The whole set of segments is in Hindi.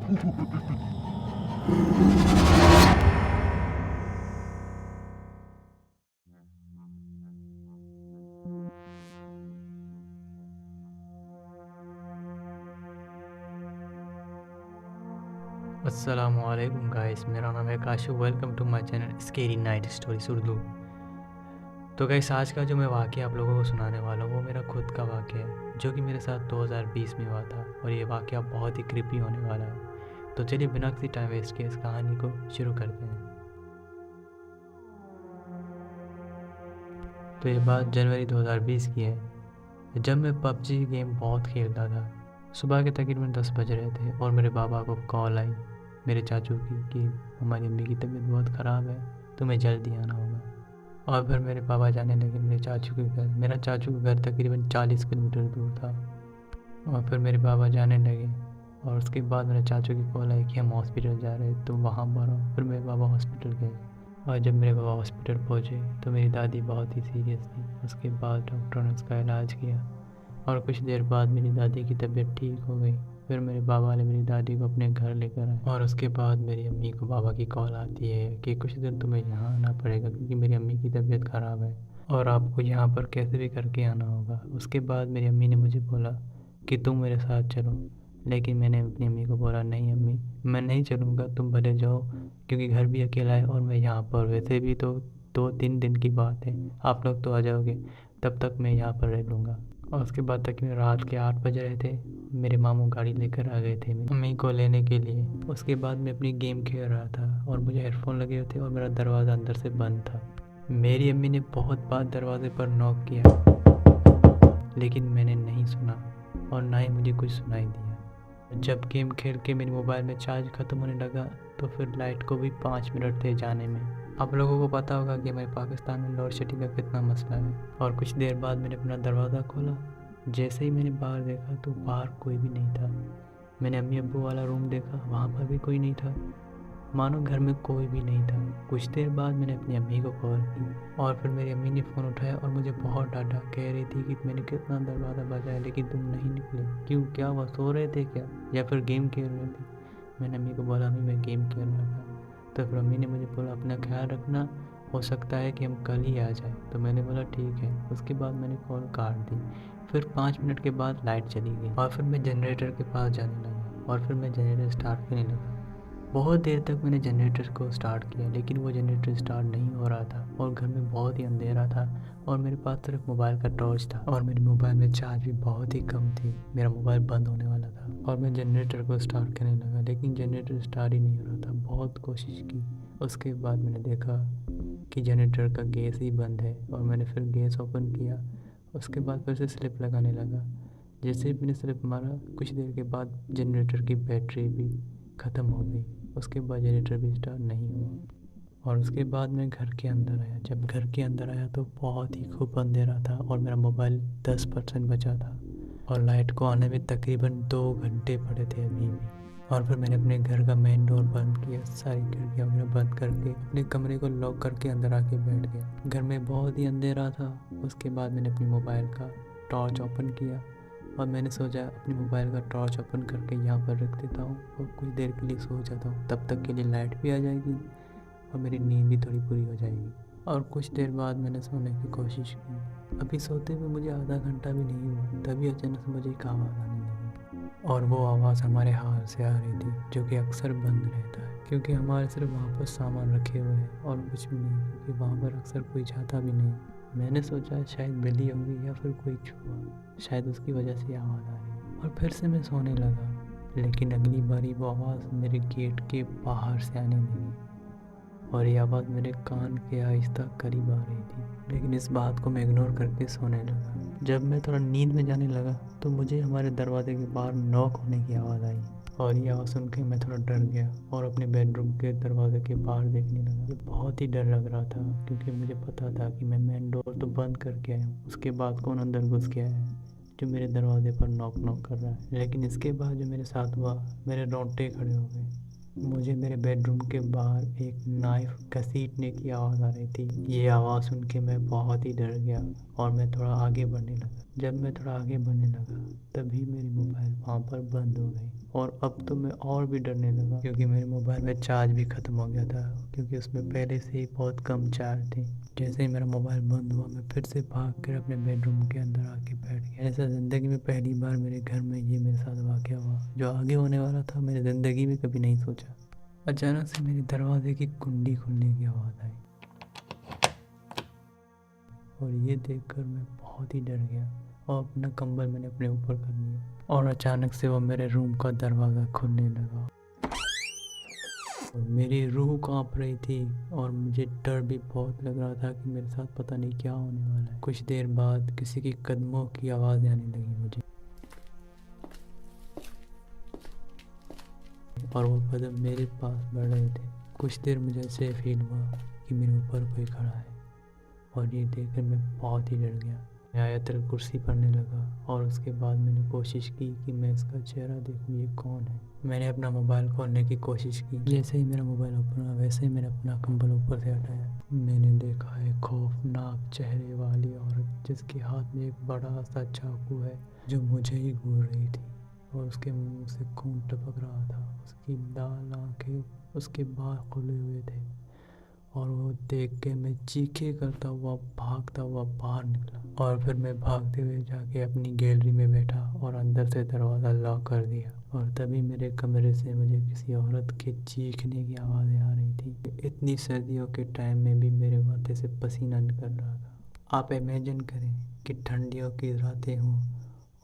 अस्सलामुअलैकुम गाइस, मेरा नाम है Kashu. Welcome to my channel scary night stories Urdu. तो गाइस, आज का जो मैं वाक़या आप लोगों को सुनाने वाला हूँ वो मेरा खुद का वाक़या है, जो कि मेरे साथ 2020 में हुआ था। और ये वाक़या बहुत ही क्रिपी होने वाला है। तो चलिए बिना किसी टाइम वेस्ट किए इस कहानी को शुरू करते हैं। तो ये बात जनवरी 2020 की है, जब मैं पबजी गेम बहुत खेलता था। सुबह के तकरीबन 10 बज रहे थे और मेरे बाबा को कॉल आई मेरे चाचू की कि हमारी अम्मी की तबीयत बहुत ख़राब है, तुम्हें जल्दी आना होगा। और फिर मेरे पापा जाने लगे मेरे चाचू के घर। मेरा चाचू का घर तकरीबन 40 किलोमीटर दूर था। और फिर मेरे पापा जाने लगे और उसके बाद मेरे चाचू की कॉल आई कि हम हॉस्पिटल जा रहे हैं, तो वहाँ पर आओ। फिर मेरे पापा हॉस्पिटल गए और जब मेरे पापा हॉस्पिटल पहुँचे तो मेरी दादी बहुत ही सीरियस थी। उसके बाद डॉक्टर ने उसका इलाज किया और कुछ देर बाद मेरी दादी की तबीयत ठीक हो गई। फिर मेरे बाबा ने मेरी दादी को अपने घर लेकर आए और उसके बाद मेरी अम्मी को बाबा की कॉल आती है कि कुछ दिन तुम्हें यहाँ आना पड़ेगा क्योंकि मेरी अम्मी की तबीयत ख़राब है और आपको यहाँ पर कैसे भी करके आना होगा। उसके बाद मेरी अम्मी ने मुझे बोला कि तुम मेरे साथ चलो, लेकिन मैंने अपनी अम्मी को बोला नहीं अम्मी, मैं नहीं चलूँगा, तुम भले जाओ, क्योंकि घर भी अकेला है और मैं यहाँ पर वैसे भी तो 2-3 दिन की बात है, आप लोग तो आ जाओगे, तब तक मैं यहाँ पर रह लूँगा। और उसके बाद तकरीबन रात के 8 बज रहे थे। मेरे मामू गाड़ी लेकर आ गए थे मेरी मम्मी को लेने के लिए। उसके बाद मैं अपनी गेम खेल रहा था और मुझे हेडफोन लगे हुए थे और मेरा दरवाज़ा अंदर से बंद था। मेरी अम्मी ने बहुत बार दरवाजे पर नॉक किया, लेकिन मैंने नहीं सुना और ना ही मुझे कुछ सुनाई दिया। जब गेम खेल के मेरे मोबाइल में चार्ज ख़त्म होने लगा तो फिर लाइट को भी 5 मिनट थे जाने में। आप लोगों को पता होगा कि हमारे पाकिस्तान में लोड शेडिंग का कितना मसला है। और कुछ देर बाद मैंने अपना दरवाज़ा खोला। जैसे ही मैंने बाहर देखा तो बाहर कोई भी नहीं था। मैंने अम्मी अब्बू वाला रूम देखा, वहाँ पर भी कोई नहीं था, मानो घर में कोई भी नहीं था। कुछ देर बाद मैंने अपनी अम्मी को कॉल की और फिर मेरी अम्मी ने फ़ोन उठाया और मुझे बहुत डांटा। कह रही थी कि मैंने कितना दरवाज़ा बजाया लेकिन तुम नहीं निकले, क्यों, क्या हुआ, सो रहे थे क्या, या फिर गेम खेल रहे थे। मैंने अम्मी को बोला अम्मी मैं गेम खेल रहा था। तो फिर अम्मी ने मुझे बोला अपना ख्याल रखना, हो सकता है कि हम कल ही आ जाए। तो मैंने बोला ठीक है। उसके बाद मैंने कॉल काट दी। फिर 5 मिनट के बाद लाइट चली गई और फिर मैं जनरेटर के पास जाने लगा और फिर मैं जनरेटर स्टार्ट करने लगा। बहुत देर तक मैंने जनरेटर को स्टार्ट किया लेकिन वो जनरेटर स्टार्ट नहीं हो रहा था और घर में बहुत ही अंधेरा था और मेरे पास सिर्फ मोबाइल का टॉर्च था और मेरे मोबाइल में चार्ज भी बहुत ही कम थी। मेरा मोबाइल बंद होने वाला था और मैं जनरेटर को स्टार्ट करने लगा लेकिन जनरेटर स्टार्ट ही नहीं हो रहा था। बहुत कोशिश की। उसके बाद मैंने देखा कि जनरेटर का गैस ही बंद है और मैंने फिर गैस ओपन किया। उसके बाद फिर से स्लिप लगाने लगा। जैसे ही मैंने स्लिप मारा कुछ देर के बाद जनरेटर की बैटरी भी ख़त्म हो गई। उसके बाद जनरेटर भी स्टार्ट नहीं हुआ और उसके बाद मैं घर के अंदर आया। जब घर के अंदर आया तो बहुत ही खूब अंधेरा था और मेरा मोबाइल 10% बचा था और लाइट को आने में तकरीबन 2 घंटे पड़े थे अभी भी। और फिर मैंने अपने घर का मेन डोर बंद किया, सारी खिड़कियाँ वगैरह बंद करके अपने कमरे को लॉक करके अंदर आके बैठ गया। घर में बहुत ही अंधेरा था। उसके बाद मैंने अपनी मोबाइल का टॉर्च ओपन किया और मैंने सोचा अपने मोबाइल का टॉर्च ओपन करके यहाँ पर रख देता हूँ और कुछ देर के लिए सो जाता हूँ, तब तक के लिए लाइट भी आ जाएगी और मेरी नींद भी थोड़ी पूरी हो जाएगी। और कुछ देर बाद मैंने सोने की कोशिश की। अभी सोते हुए मुझे आधा घंटा भी नहीं हुआ, तभी अचानक से मुझे एक आवाज़ आने लगी और वो आवाज़ हमारे हाल से आ रही थी, जो कि अक्सर बंद रहता है क्योंकि हमारे सिर्फ वहाँ पर सामान रखे हुए हैं और कुछ भी नहीं, क्योंकि वहाँ पर अक्सर कोई जाता भी नहीं। मैंने सोचा शायद बिल्ली होगी या फिर कोई चूहा, शायद उसकी वजह से आवाज़ आ रही, और फिर से मैं सोने लगा। लेकिन अगली बारी वो आवाज़ मेरे गेट के बाहर से आने लगी और ये आवाज़ मेरे कान के आहिस्ता करीब आ रही थी। लेकिन इस बात को मैं इग्नोर करके सोने लगा। जब मैं थोड़ा नींद में जाने लगा तो मुझे हमारे दरवाजे के बाहर नॉक होने की आवाज़ आई और ये आवाज़ सुन के मैं थोड़ा डर गया और अपने बेडरूम के दरवाजे के बाहर देखने लगा। मुझे बहुत ही डर लग रहा था क्योंकि मुझे पता था कि मैं मेन डोर तो बंद करके आया हूँ, उसके बाद कौन अंदर घुस गया है जो मेरे दरवाजे पर नॉक नॉक कर रहा है। लेकिन इसके बाद जो मेरे साथ हुआ, मेरे रोंगटे खड़े हो गए। मुझे मेरे बेडरूम के बाहर एक नाइफ घसीटने की आवाज़ आ रही थी। ये आवाज़ सुन के मैं बहुत ही डर गया और मैं थोड़ा आगे बढ़ने लगा। जब मैं थोड़ा आगे बढ़ने लगा तभी मेरी मोबाइल वहाँ पर बंद हो गई और अब तो मैं और भी डरने लगा क्योंकि मेरे मोबाइल में चार्ज भी ख़त्म हो गया था क्योंकि उसमें पहले से ही बहुत कम चार्ज थी। जैसे ही मेरा मोबाइल बंद हुआ मैं फिर से भाग कर अपने बेडरूम के अंदर आके बैठ गया। ऐसा ज़िंदगी में पहली बार मेरे घर में ये मेरे साथ वाक़या हुआ। जो आगे होने वाला था मेरी ज़िंदगी में कभी नहीं सोचा। अचानक से मेरे दरवाजे की कुंडी खुलने की आवाज़ आई और ये देखकर मैं बहुत ही डर गया और अपना कंबल मैंने अपने ऊपर कर लिया और अचानक से वो मेरे रूम का दरवाज़ा खुलने लगा और मेरी रूह कांप रही थी और मुझे डर भी बहुत लग रहा था कि मेरे साथ पता नहीं क्या होने वाला है। कुछ देर बाद किसी की कदमों की आवाज़ आने लगी मुझे और वो कदम मेरे पास बढ़ रहे थे। कुछ देर मुझे ऐसे फील हुआ कि मेरे ऊपर कोई खड़ा है और ये देखकर मैं बहुत ही डर गया। मैं आयतल कुर्सी पढ़ने लगा और उसके बाद मैंने कोशिश की कि मैं इसका चेहरा देखूं ये कौन है। मैंने अपना मोबाइल खोलने की कोशिश की। जैसे ही मेरा मोबाइल ओपन हुआ वैसे ही मैंने अपना कंबल ऊपर से हटाया। मैंने देखा एक खौफनाक चेहरे वाली औरत जिसके हाथ में एक बड़ा सा चाकू है जो मुझे ही घूर रही थी और उसके मुंह से खून टपक रहा था। उसकी लाल आंखें, उसके बाल खुले हुए थे और वो देख के मैं चीखे करता हुआ भागता हुआ बाहर निकला और फिर मैं भागते हुए जाके अपनी गैलरी में बैठा और अंदर से दरवाज़ा लॉक कर दिया। और तभी मेरे कमरे से मुझे किसी औरत के चीखने की आवाज़ें आ रही थी। इतनी सर्दियों के टाइम में भी मेरे माथे से पसीना निकल रहा था। आप इमेजिन करें कि ठंडियों की रातें हों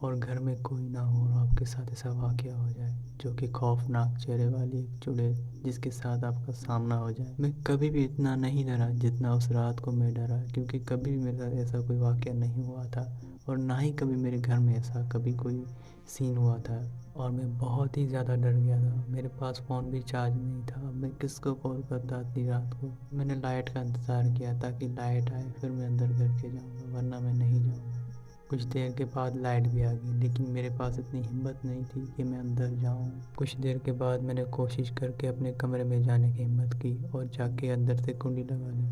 और घर में कोई ना हो और आपके साथ ऐसा वाक़या हो जाए जो कि खौफनाक चेहरे वाली एक चुड़ैल जिसके साथ आपका सामना हो जाए। मैं कभी भी इतना नहीं डरा जितना उस रात को मैं डरा क्योंकि कभी भी मेरे साथ ऐसा कोई वाक़या नहीं हुआ था और ना ही कभी मेरे घर में ऐसा कभी कोई सीन हुआ था और मैं बहुत ही ज़्यादा डर गया था। मेरे पास फ़ोन भी चार्ज नहीं था। मैं किसको कॉल करता इतनी रात को। मैंने लाइट का इंतज़ार किया ताकि लाइट आए फिर मैं अंदर करके जाऊँगा वरना मैं नहीं जाऊँगा। कुछ देर के बाद लाइट भी आ गई लेकिन मेरे पास इतनी हिम्मत नहीं थी कि मैं अंदर जाऊं। कुछ देर के बाद मैंने कोशिश करके अपने कमरे में जाने की हिम्मत की और जाके अंदर से कुंडी लगा ली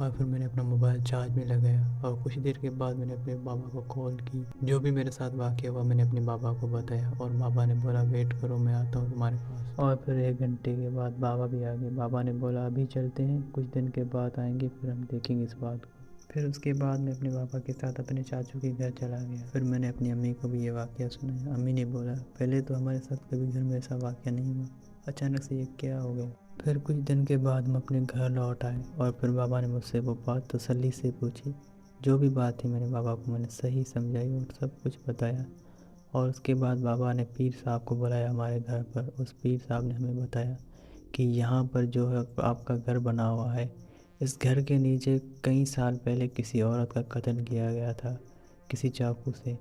और फिर मैंने अपना मोबाइल चार्ज में लगाया और कुछ देर के बाद मैंने अपने बाबा को कॉल की। जो भी मेरे साथ वाक़या हुआ मैंने अपने बाबा को बताया और बाबा ने बोला वेट करो मैं आता हूँ तुम्हारे पास। और फिर 1 घंटे के बाद बाबा भी आ गए। बाबा ने बोला अभी चलते हैं, कुछ दिन के बाद आएंगे फिर हम देखेंगे इस बात को। फिर उसके बाद मैं अपने पापा के साथ अपने चाचू के घर चला गया। फिर मैंने अपनी अम्मी को भी ये वाक़या सुनाया। अम्मी ने बोला पहले तो हमारे साथ कभी घर में ऐसा वाक़या नहीं हुआ, अचानक से ये क्या हो गया। फिर कुछ दिन के बाद हम अपने घर लौट आए और फिर बाबा ने मुझसे वो बात तसल्ली से पूछी। जो भी बात थी मेरे बाबा को मैंने सही समझाई और सब कुछ बताया। और उसके बाद बाबा ने पीर साहब को बुलाया हमारे घर पर। उस पीर साहब ने हमें बताया कि यहाँ पर जो है आपका घर बना हुआ है, इस घर के नीचे कई साल पहले किसी औरत का कत्ल किया गया था किसी चाकू से।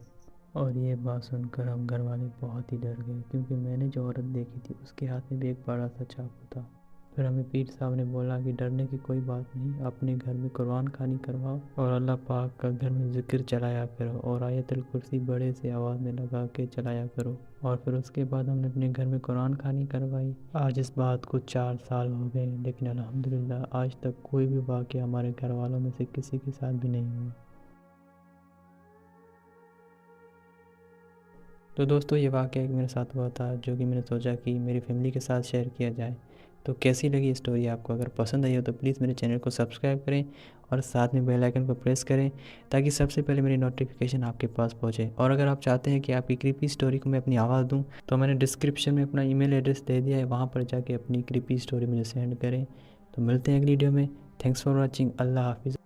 और ये बात सुनकर हम घर वाले बहुत ही डर गए क्योंकि मैंने जो औरत देखी थी उसके हाथ में भी एक बड़ा सा चाकू था। फिर हमें पीर साहब ने बोला कि डरने की कोई बात नहीं, अपने घर में कुरान खानी करवाओ और अल्लाह पाक का घर में ज़िक्र चलाया करो और आयतुल कुर्सी बड़े से आवाज़ में लगा के चलाया करो। और फिर उसके बाद हमने अपने घर में कुरान खानी करवाई। आज इस बात को 4 साल हो गए लेकिन अल्हम्दुलिल्लाह आज तक कोई भी वाक़या हमारे घर वालों में से किसी के साथ भी नहीं हुआ। तो दोस्तों ये वाक़या एक मेरे साथ हुआ था जो कि मैंने सोचा कि मेरी फैमिली के साथ शेयर किया जाए। तो कैसी लगी स्टोरी आपको? अगर पसंद आई हो तो प्लीज़ मेरे चैनल को सब्सक्राइब करें और साथ में बेल आइकन को प्रेस करें ताकि सबसे पहले मेरी नोटिफिकेशन आपके पास पहुंचे। और अगर आप चाहते हैं कि आपकी क्रीपी स्टोरी को मैं अपनी आवाज़ दूं तो मैंने डिस्क्रिप्शन में अपना ईमेल एड्रेस दे दिया है, वहाँ पर जाके अपनी क्रीपी स्टोरी मुझे सेंड करें। तो मिलते हैं अगली वीडियो में। Thanks for watching. अल्लाह हाफिज़।